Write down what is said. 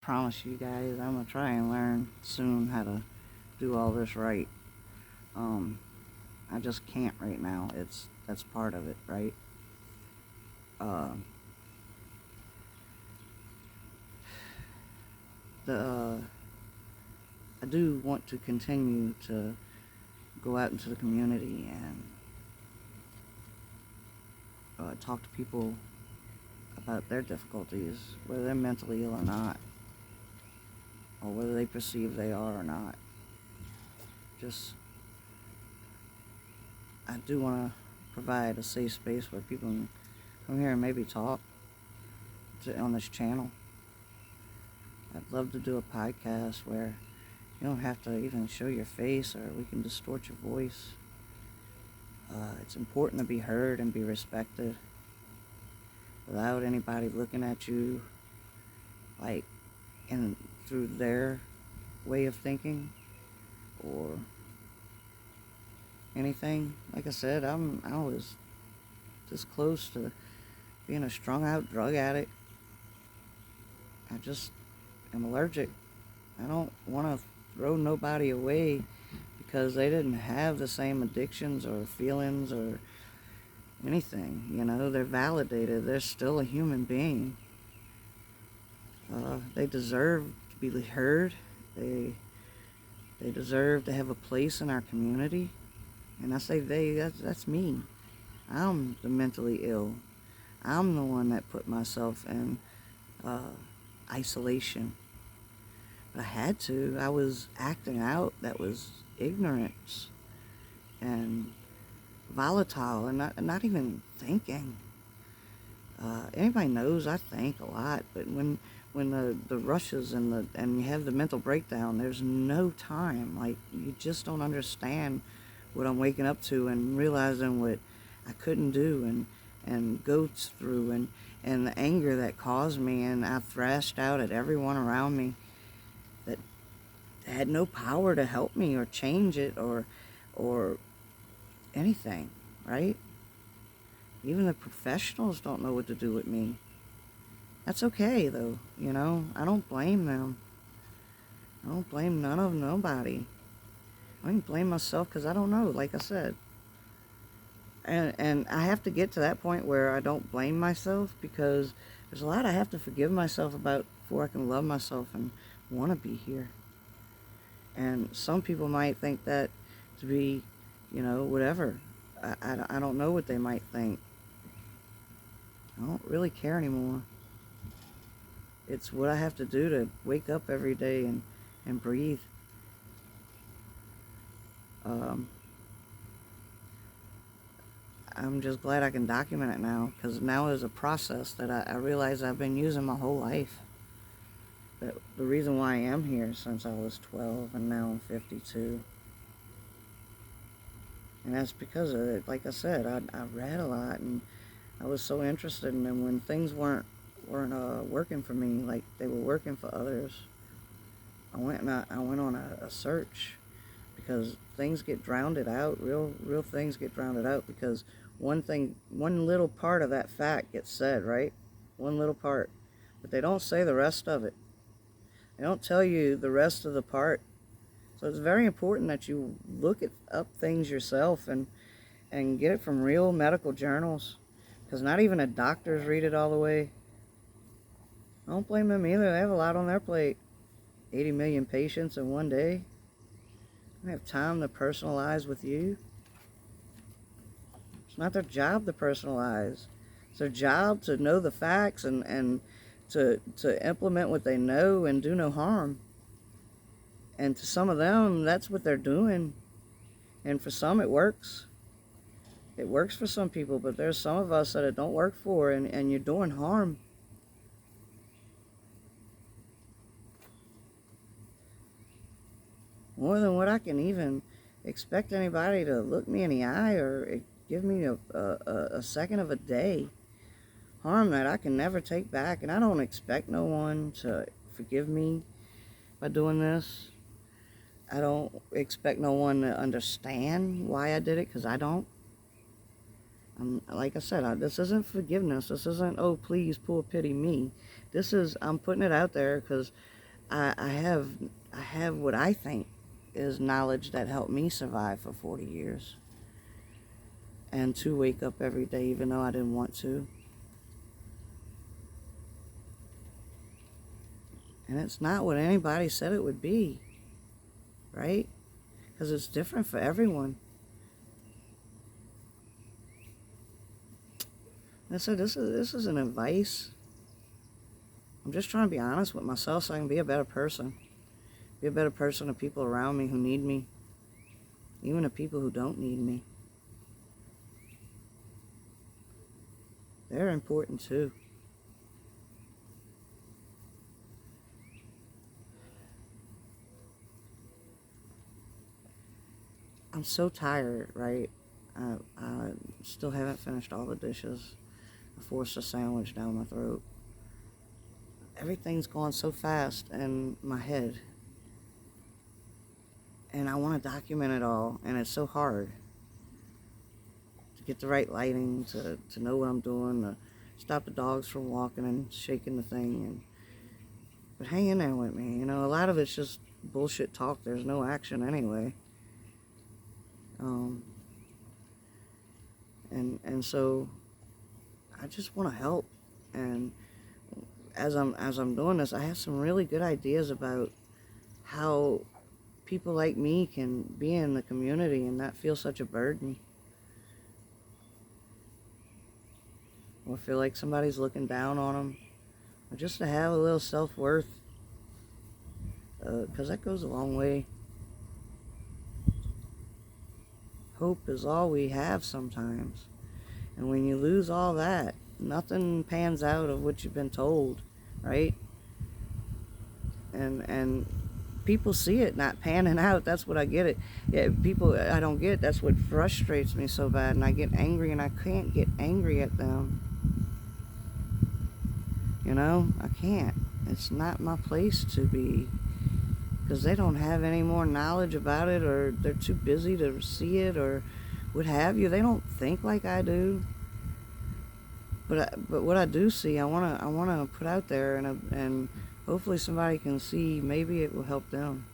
Promise you guys, I'm gonna try and learn soon how to do all this right. Um, I just can't right now. That's part of it, right? Uh, the I do want to continue to go out into the community and talk to people about their difficulties, whether they're mentally ill or not, or whether they perceive they are or not. Just I do want to provide a safe space where people can come here and maybe talk on this channel. I'd love to do a podcast where you don't have to even show your face or we can distort your voice. It's important to be heard and be respected without anybody looking at you like in through their way of thinking or anything. Like I said, I was this close to being a strung out drug addict. I just am allergic. I don't want to throw nobody away because they didn't have the same addictions or feelings or anything. You know, they're validated. They're still a human being. They deserve to be heard. They deserve to have a place in our community. And I say they, that's me. I'm the mentally ill. I'm the one that put myself in isolation. But I had to. I was acting out. That was ignorance and volatile and not even thinking. Anybody knows I think a lot, but when the rushes and you have the mental breakdown, there's no time. Like, you just don't understand what I'm waking up to and realizing what I couldn't do and go through and the anger that caused me, and I thrashed out at everyone around me that had no power to help me or change it or anything, right? Even the professionals don't know what to do with me. That's okay though, you know. I don't blame them. I don't blame nobody. I can blame myself because I don't know, like I said. And I have to get to that point where I don't blame myself, because there's a lot I have to forgive myself about before I can love myself and want to be here. And some people might think that to be, you know, whatever. I don't know what they might think. I don't really care anymore. It's what I have to do to wake up every day and breathe. I'm just glad I can document it now, because now is a process that I realize I've been using my whole life. That the reason why I am here since I was 12 and now I'm 52. And that's because of it. Like I said, I read a lot and I was so interested in them when things weren't working for me like they were working for others. I went on a search, because things get drowned out. Real things get drowned out because one little part of that fact gets said, right? One little part, but they don't say the rest of it. They don't tell you the rest of the part. So it's very important that you look up things yourself and get it from real medical journals, because not even the doctors read it all the way. I don't blame them either. They have a lot on their plate. 80 million patients in one day. They have time to personalize with you. It's not their job to personalize. It's their job to know the facts and to implement what they know and do no harm. And to some of them, that's what they're doing. And for some, it works. It works for some people, but there's some of us that it don't work for, and you're doing harm. More than what I can even expect anybody to look me in the eye or give me a second of a day. Harm that I can never take back, and I don't expect no one to forgive me by doing this. I don't expect no one to understand why I did it, because I don't. Like I said, this isn't forgiveness. This isn't, oh, please, poor pity me. I'm putting it out there because I have what I think is knowledge that helped me survive for 40 years. And to wake up every day even though I didn't want to. And it's not what anybody said it would be, right? Because it's different for everyone. And so this isn't advice. I'm just trying to be honest with myself so I can be a better person. Be a better person to people around me who need me. Even to people who don't need me. They're important too. I'm so tired, right? I still haven't finished all the dishes. I forced a sandwich down my throat. Everything's going so fast in my head. And I want to document it all, and it's so hard to get the right lighting, to know what I'm doing, to stop the dogs from walking and shaking the thing. But hang in there with me. You know, a lot of it's just bullshit talk. There's no action anyway. And so I just want to help. And as I'm doing this, I have some really good ideas about how people like me can be in the community and not feel such a burden. Or feel like somebody's looking down on them. Or just to have a little self-worth. Because that goes a long way. Hope is all we have sometimes. And when you lose all that, nothing pans out of what you've been told, right? And people see it not panning out. That's what I get it. Yeah, people I don't get. That's what frustrates me so bad, and I get angry, and I can't get angry at them. You know, I can't. It's not my place to be, because they don't have any more knowledge about it, or they're too busy to see it, or what have you. They don't think like I do. But what I do see, I wanna put out there, and hopefully somebody can see. Maybe it will help them.